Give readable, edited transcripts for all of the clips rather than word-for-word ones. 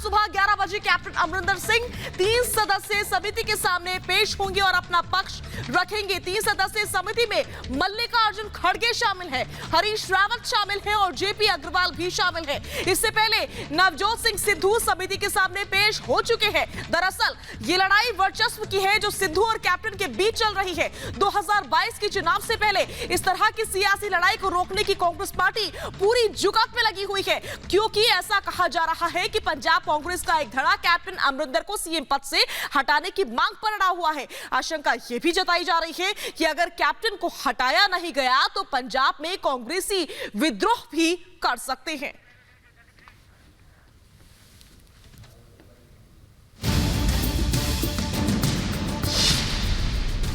सुबह 11 बजे कैप्टन अमरिंदर सिंह 3 सदस्यीय समिति के सामने पेश होंगे और अपना पक्ष रखेंगे। 3 सदस्यीय समिति में मल्लिकार्जुन खड़गे शामिल है, हरीश रावत शामिल है और जेपी अग्रवाल भी शामिल है। इससे पहले नवजोत सिंह सिद्धू समिति के सामने पेश हो चुके हैं। दरअसल ये लड़ाई वर्चस्व की है जो सिद्धू और कैप्टन के बीच चल रही है। 2022 के चुनाव से पहले इस तरह की सियासी लड़ाई को रोकने की कांग्रेस पार्टी पूरी जुगत में लगी हुई है, क्योंकि ऐसा कहा जा रहा है कि पंजाब कांग्रेस का एक धड़ा कैप्टन अमरिंदर को सीएम पद से हटाने की मांग पर अड़ा हुआ है। आशंका यह भी जताई जा रही है कि अगर कैप्टन को हटाया नहीं गया तो पंजाब में कांग्रेसी विद्रोह भी कर सकते हैं।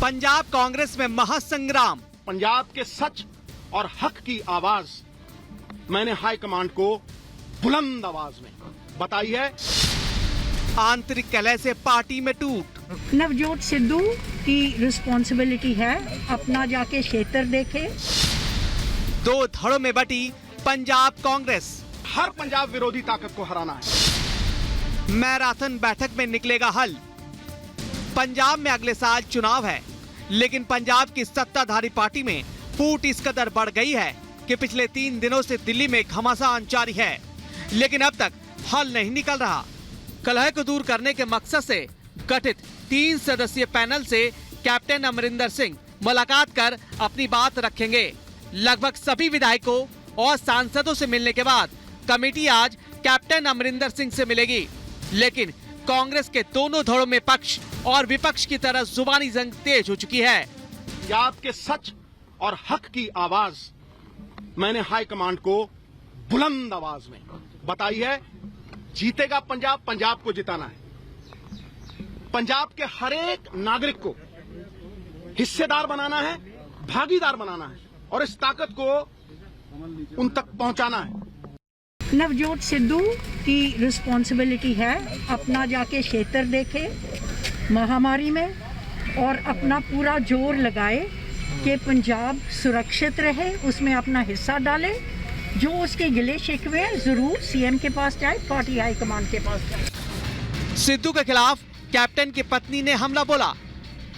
पंजाब कांग्रेस में महासंग्राम। पंजाब के सच और हक की आवाज मैंने हाईकमांड को बुलंद आवाज में बताई है। आंतरिक कलह से पार्टी में टूट। नवजोत सिद्धू की रिस्पॉन्सिबिलिटी है अपना जाके क्षेत्र देखे। 2 धड़ों में बटी पंजाब कांग्रेस। हर पंजाब विरोधी ताकत को हराना है। मैराथन बैठक में निकलेगा हल। पंजाब में अगले साल चुनाव है, लेकिन पंजाब की सत्ताधारी पार्टी में फूट इस कदर बढ़ गई है कि पिछले 3 दिनों से दिल्ली में घमासान जारी है, लेकिन अब तक हल नहीं निकल रहा। कलह को दूर करने के मकसद से गठित 3 सदस्यीय पैनल से कैप्टन अमरिंदर सिंह मुलाकात कर अपनी बात रखेंगे। लगभग सभी विधायकों और सांसदों से मिलने के बाद कमेटी आज कैप्टन अमरिंदर सिंह से मिलेगी, लेकिन कांग्रेस के दोनों धड़ों में पक्ष और विपक्ष की तरफ जुबानी जंग तेज हो चुकी है। पंजाब के सच और हक की आवाज मैंने हाईकमांड को बुलंद आवाज में बताई है। जीतेगा पंजाब, पंजाब को जिताना है। पंजाब के हर एक नागरिक को हिस्सेदार बनाना है, भागीदार बनाना है और इस ताकत को उन तक पहुंचाना है। नवजोत सिद्धू की रिस्पॉन्सिबिलिटी है अपना जाके क्षेत्र देखे महामारी में और अपना पूरा जोर लगाए कि पंजाब सुरक्षित रहे, उसमें अपना हिस्सा डाले। जो उसके गिले शिकवे जरूर सीएम के पास जाए, पार्टी हाईकमान के पास जाए। सिद्धू के खिलाफ कैप्टन की पत्नी ने हमला बोला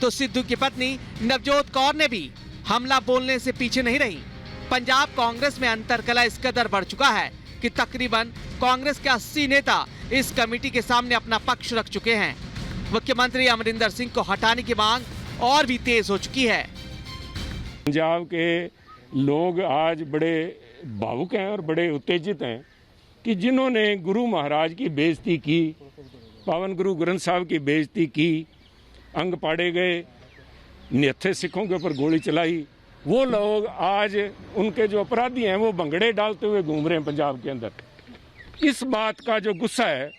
तो सिद्धू की पत्नी नवजोत कौर ने भी हमला बोलने से पीछे नहीं रही। पंजाब कांग्रेस में अंतरकलह इस कदर बढ़ चुका है कि तकरीबन कांग्रेस के 80 नेता इस कमेटी के सामने अपना पक्ष रख चुके हैं। मुख्यमंत्री अमरिंदर सिंह को हटाने की मांग और भी तेज हो चुकी है। पंजाब के लोग आज बड़े भावुक हैं और बड़े उत्तेजित हैं कि जिन्होंने गुरु महाराज की बेइज्जती की, पावन गुरु ग्रंथ साहब की बेइज्जती की, अंग पाड़े गए, निहत्थे सिखों के ऊपर गोली चलाई, वो लोग आज उनके जो अपराधी हैं वो भंगड़े डालते हुए घूम रहे हैं पंजाब के अंदर। इस बात का जो गुस्सा है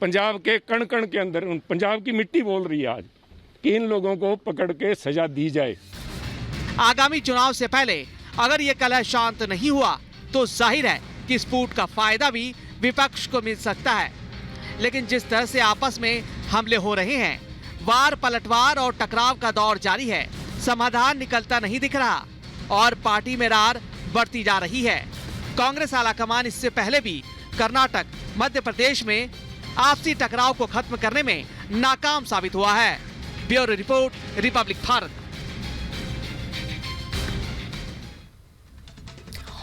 पंजाब के कण कण के अंदर, पंजाब की मिट्टी बोल रही है आज कि इन लोगों को पकड़ के सजा दी जाए। आगामी चुनाव से पहले अगर ये कलह शांत नहीं हुआ तो जाहिर है कि इस फूट का फायदा भी विपक्ष को मिल सकता है। लेकिन जिस तरह से आपस में हमले हो रहे हैं, वार पलटवार और टकराव का दौर जारी है, समाधान निकलता नहीं दिख रहा और पार्टी में रार बढ़ती जा रही है। कांग्रेस आलाकमान इससे पहले भी कर्नाटक, मध्य प्रदेश में आपसी टकराव को खत्म करने में नाकाम साबित हुआ है। Bureau report, Republic Bharat.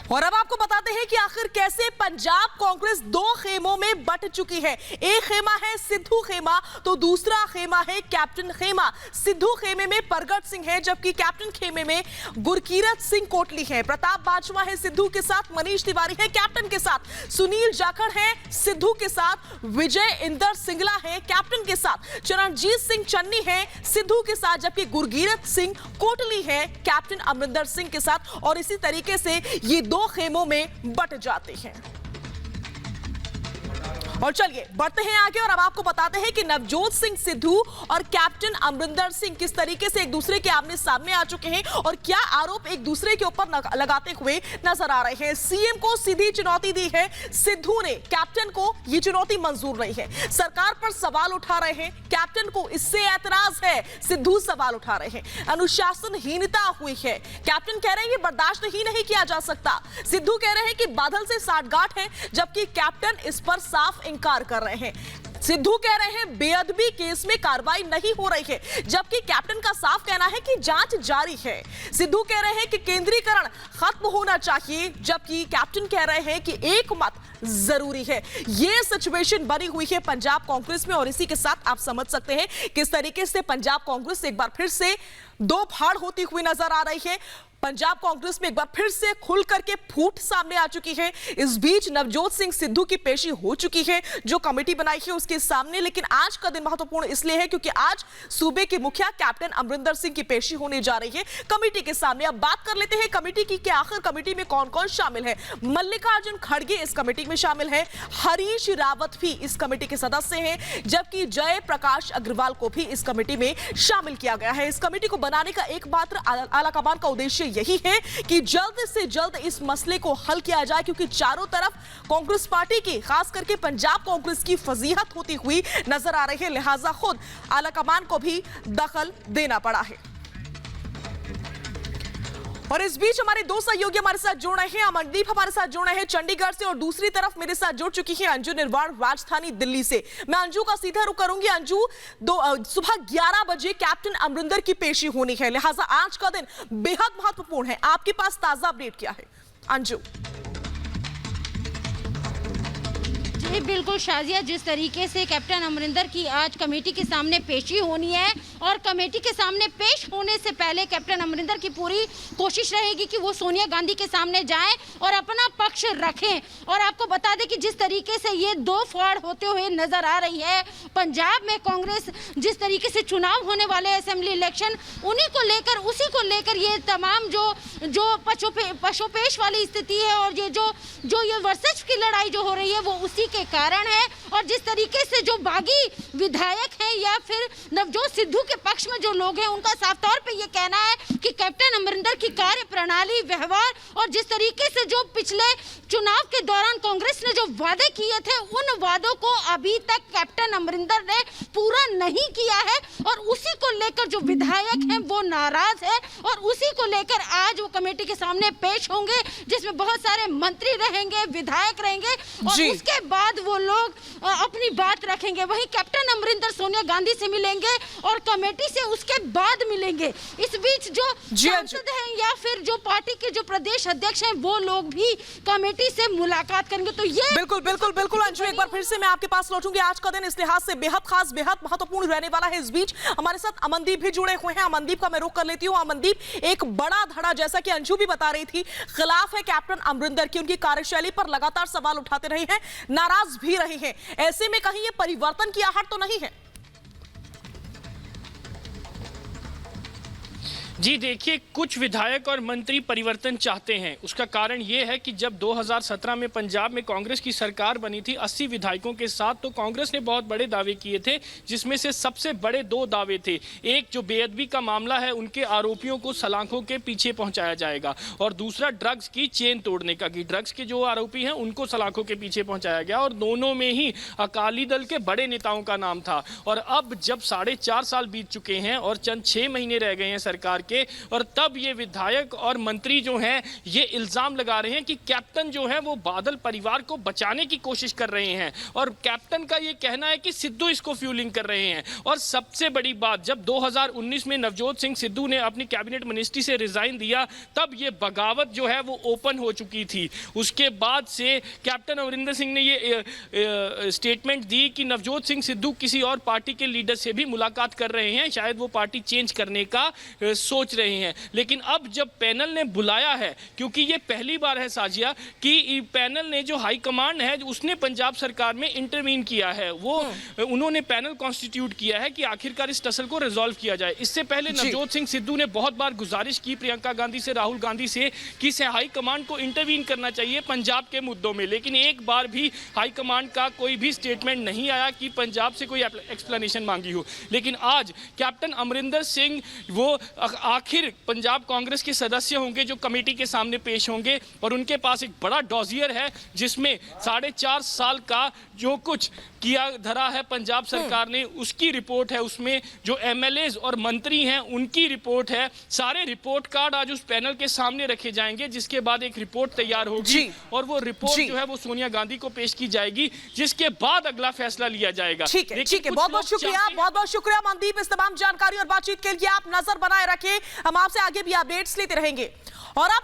और अब आपको बताते हैं कि आखिर कैसे पंजाब कांग्रेस 2 खेमों में बट चुकी है। एक खेमा है सिद्धू खेमा तो दूसरा खेमा है कैप्टन खेमा। सिद्धू खेमे में परगट सिंह है जबकि कैप्टन खेमे में गुरकीरत सिंह कोटली है। प्रताप बाजवा है सिद्धू के साथ, मनीष तिवारी है कैप्टन के साथ, सुनील जाखड़ है सिद्धू के साथ, विजय इंदर सिंगला है कैप्टन के साथ, चरणजीत सिंह चन्नी है सिद्धू के साथ, जबकि गुरकीरत सिंह कोटली है कैप्टन अमरिंदर सिंह के साथ। और इसी तरीके से ये 2 खेमों में बट जाते हैं। और चलिए बढ़ते हैं आगे और अब आपको बताते हैं कि नवजोत सिंह सिद्धू और कैप्टन अमरिंदर सिंह किस तरीके से एक दूसरे के आमने सामने आ चुके हैं और क्या आरोप एक दूसरे के ऊपर लगाते हुए नजर आ रहे हैं। सीएम को सीधी चुनौती दी है सिद्धू ने, कैप्टन को यह चुनौती मंजूर नहीं है। सरकार पर सवाल उठा रहे हैं, कैप्टन को इससे ऐतराज है, सिद्धू सवाल उठा रहे हैं। अनुशासनहीनता हुई है, कैप्टन कह रहे हैं कि बर्दाश्त ही नहीं किया जा सकता। सिद्धू कह रहे हैं कि बादल से साठगांठ है, जबकि कैप्टन इस पर साफ साफ इनकार कर रहे हैं। सिद्धू कह रहे हैं बेअदबी केस में कार्रवाई नहीं हो रही है, जबकि कैप्टन का साफ कहना है कि जांच जारी है। सिद्धू कह रहे हैं कि केंद्रीकरण खत्म होना चाहिए, जबकि कैप्टन कह रहे हैं कि एक मत जरूरी है। यह सिचुएशन बनी हुई है पंजाब कांग्रेस में और इसी के साथ आप समझ सकते हैं किस तरीके से पंजाब कांग्रेस एक बार फिर से दो फाड़ होती हुई नजर आ रही है। पंजाब कांग्रेस में एक बार फिर से खुल करके फूट सामने आ चुकी है। इस बीच नवजोत सिंह सिद्धू की पेशी हो चुकी है, जो कमेटी बनाई है उसके सामने। लेकिन आज का दिन महत्वपूर्ण इसलिए है क्योंकि आज सूबे के मुखिया कैप्टन अमरिंदर सिंह की पेशी होने जा रही है कमेटी के सामने। अब बात कर लेते हैं कमेटी की कि आखिर कमेटी में कौन कौन शामिल है। मल्लिकार्जुन खड़गे इस कमेटी में शामिल है, हरीश रावत भी इस कमेटी के सदस्य हैं, जबकि जय प्रकाश अग्रवाल को भी इस कमेटी में शामिल किया गया है। इस कमेटी को बनाने का एकमात्र आलाकमान का उद्देश्य यही है कि जल्द से जल्द इस मसले को हल किया जाए, क्योंकि चारों तरफ कांग्रेस पार्टी की, खास करके पंजाब कांग्रेस की फजीहत होती हुई नजर आ रही है। लिहाजा खुद आलाकमान को भी दखल देना पड़ा है। और इस बीच हमारे दो सहयोगी हमारे साथ जुड़ रहे हैं। अमनदीप हमारे साथ जुड़ रहे हैं चंडीगढ़ से और दूसरी तरफ मेरे साथ जुड़ चुकी है अंजू निर्वाण राजधानी दिल्ली से। मैं अंजू का सीधा रुख करूंगी। अंजू, सुबह 11 बजे कैप्टन अमरिंदर की पेशी होनी है, लिहाजा आज का दिन बेहद महत्वपूर्ण है। आपके पास ताजा अपडेट क्या है अंजू? जी बिल्कुल शाजिया, जिस तरीके से कैप्टन अमरिंदर की आज कमेटी के सामने पेशी होनी है और कमेटी के सामने पेश होने से पहले कैप्टन अमरिंदर की पूरी कोशिश रहेगी कि वो सोनिया गांधी के सामने जाएं और अपना पक्ष रखें। और आपको बता दें कि जिस तरीके से ये दो फाड़ होते हुए नजर आ रही है पंजाब में कांग्रेस, जिस तरीके से चुनाव होने वाले असेंबली इलेक्शन, उन्हीं को लेकर, उसी को लेकर ये तमाम जो पशुपेश वाली स्थिति है और ये वर्सेस की लड़ाई जो हो रही है वो उसी के कारण है। और जिस तरीके से जो बागी विधायक हैं या फिर नवजोत सिद्धू के पक्ष में जो लोग हैं, उनका साफ तौर पे ये कहना है कि कैप्टन अमरिंदर की कार्य प्रणाली, व्यवहार और जिस तरीके से जो पिछले चुनाव के दौरान कांग्रेस ने जो वादे किए थे, उन वादों को अभी तक कैप्टन अमरिंदर ने पूरा नहीं किया है और उसी को लेकर जो विधायक हैं वो नाराज है और उसी को लेकर आज वो कमेटी के सामने पेश होंगे, जिसमें बहुत सारे मंत्री रहेंगे, विधायक रहेंगे और उसके बाद वो लोग अपनी बात रखेंगे। वहीं कैप्टन अमरिंदर सोनिया गांधी से मिलेंगे और कमेटी से उसके बाद मिलेंगे। इस बीच जो सांसद हैं या फिर जो पार्टी के जो प्रदेश अध्यक्ष हैं वो लोग भी कमेटी से मुलाकात करेंगे। तो ये बिल्कुल अंजू, एक बार फिर से मैं आपके पास लौटूंगी। आज का दिन इस लिहाज से बेहद खास, बेहद महत्वपूर्ण रहने वाला है। इस बीच हमारे साथ अमनदीप भी जुड़े हुए हैं। अमनदीप का मैं रुख कर लेती हूँ। अमनदीप, एक बड़ा धड़ा, जैसा कि अंजू भी बता रही थी, खिलाफ है कैप्टन अमरिंदर की। उनकी कार्यशैली पर लगातार सवाल उठाते रहे हैं, नाराज भी रहे हैं। ऐसे में कहीं ये परिवर्तन की आहट तो नहीं है? जी देखिए, कुछ विधायक और मंत्री परिवर्तन चाहते हैं। उसका कारण यह है कि जब 2017 में पंजाब में कांग्रेस की सरकार बनी थी 80 विधायकों के साथ, तो कांग्रेस ने बहुत बड़े दावे किए थे, जिसमें से सबसे बड़े दो दावे थे। एक, जो बेअदबी का मामला है उनके आरोपियों को सलाखों के पीछे पहुंचाया जाएगा, और दूसरा ड्रग्स की चेन तोड़ने का, कि ड्रग्स के जो आरोपी हैं उनको सलाखों के पीछे पहुंचाया गया। और दोनों में ही अकाली दल के बड़े नेताओं का नाम था। और अब जब 4.5 साल बीत चुके हैं और चंद 6 महीने रह गए हैं सरकार के, और तब ये विधायक और मंत्री जो हैं ये इल्जाम लगा रहे हैं कि कैप्टन जो है वो बादल परिवार को बचाने की कोशिश कर रहे हैं। और कैप्टन का ये कहना है कि सिद्धू इसको फ्यूलिंग कर रहे हैं। और सबसे बड़ी बात, जब 2019 में नवजोत सिंह सिद्धू ने अपनी कैबिनेट मिनिस्ट्री से रिजाइन दिया, तब ये बगावत जो है वो ओपन हो चुकी थी। उसके बाद से कैप्टन अमरिंदर सिंह ने ये स्टेटमेंट दी कि नवजोत सिंह सिद्धू किसी और पार्टी के लीडर से भी मुलाकात कर रहे हैं, शायद वो पार्टी चेंज करने का सोच रहे हैं। लेकिन अब जब पैनल ने बुलाया है, क्योंकि ये पहली बार है साजिया कि पैनल ने, जो हाई कमांड है उसने पंजाब सरकार में इंटरवीन किया है, वो उन्होंने पैनल कॉन्स्टिट्यूट किया है कि आखिरकार इस टसल को रिजॉल्व किया जाए। इससे पहले नवजोत सिंह सिद्धू ने बहुत बार गुजारिश की प्रियंका गांधी से, राहुल गांधी से, कि हाई कमांड को इंटरवीन करना चाहिए पंजाब के मुद्दों में, लेकिन एक बार भी हाई कमांड का कोई भी स्टेटमेंट नहीं आया कि पंजाब से कोई एक्सप्लेनेशन मांगी हो। लेकिन आज कैप्टन अमरिंदर सिंह वो आखिर पंजाब कांग्रेस के सदस्य होंगे जो कमेटी के सामने पेश होंगे और उनके पास एक बड़ा डॉजियर है जिसमें 4.5 साल का जो कुछ किया धरा है पंजाब सरकार ने, उसकी रिपोर्ट है, उसमें जो एमएलएज और मंत्री हैं उनकी रिपोर्ट है। सारे रिपोर्ट कार्ड आज उस पैनल के सामने रखे जाएंगे, जिसके बाद एक रिपोर्ट तैयार होगी और वो रिपोर्ट जो है वो सोनिया गांधी को पेश की जाएगी, जिसके बाद अगला फैसला लिया जाएगा। ठीक है, बहुत बहुत शुक्रिया मनदीप इस तमाम जानकारी और बातचीत के लिए। आप नजर बनाए रखें, हम आपसे आगे भी अपडेट्स लेते रहेंगे। और अब